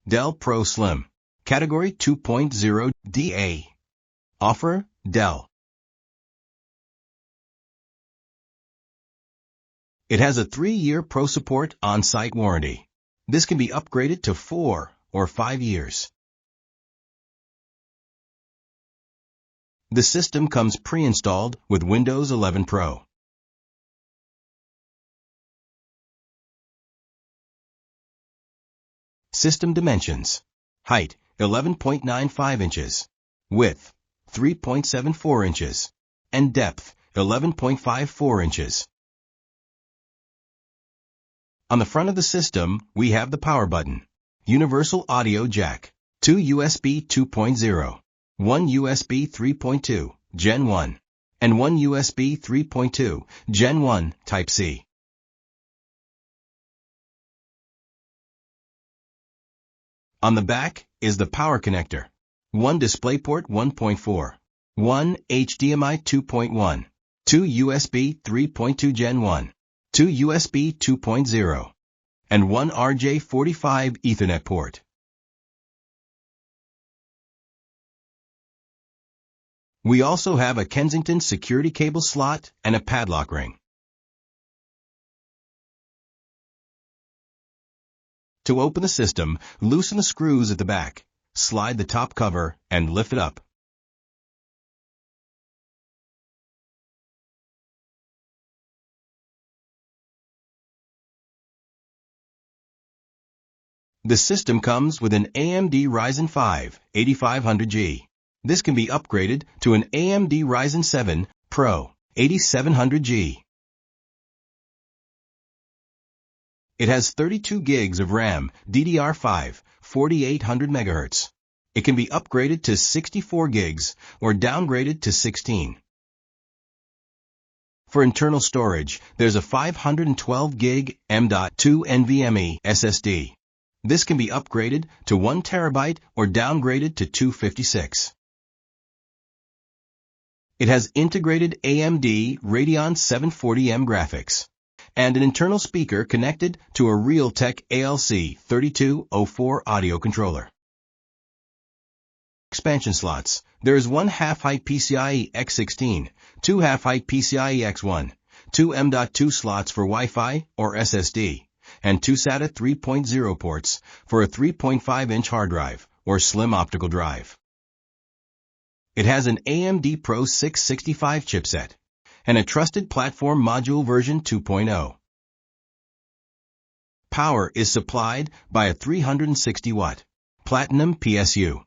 Dell Pro Slim. Category 2.0 DA. Offer, Dell. It has a 3-year Pro Support on-site warranty. This can be upgraded to 4 or 5 years. The system comes pre-installed with Windows 11 Pro. System dimensions. Height, 11.95 inches. Width, 3.74 inches. And depth, 11.54 inches. On the front of the system, we have the power button, universal audio jack, 2 USB 2.0, 1 USB 3.2, Gen 1, and 1 USB 3.2, Gen 1, Type-C. On the back is the power connector, 1 DisplayPort 1.4, 1 HDMI 2.1, 2 USB 3.2 Gen 1, 2 USB 2.0, and 1 RJ45 Ethernet port. We also have a Kensington security cable slot and a padlock ring. To open the system, loosen the screws at the back, slide the top cover, and lift it up. The system comes with an AMD Ryzen 5 8500G. This can be upgraded to an AMD Ryzen 7 Pro 8700G. It has 32 gigs of RAM, DDR5, 4800 MHz. It can be upgraded to 64 gigs or downgraded to 16. For internal storage, there's a 512 gig M.2 NVMe SSD. This can be upgraded to 1 TB or downgraded to 256. It has integrated AMD Radeon 740M graphics and an internal speaker connected to a Realtek ALC 3204 audio controller. Expansion slots. There is 1 half-height PCIe X16, 2 half-height PCIe X1, 2 M.2 slots for Wi-Fi or SSD, and 2 SATA 3.0 ports for a 3.5-inch hard drive or slim optical drive. It has an AMD Pro 665 chipset and a Trusted Platform Module version 2.0. Power is supplied by a 360-watt Platinum PSU.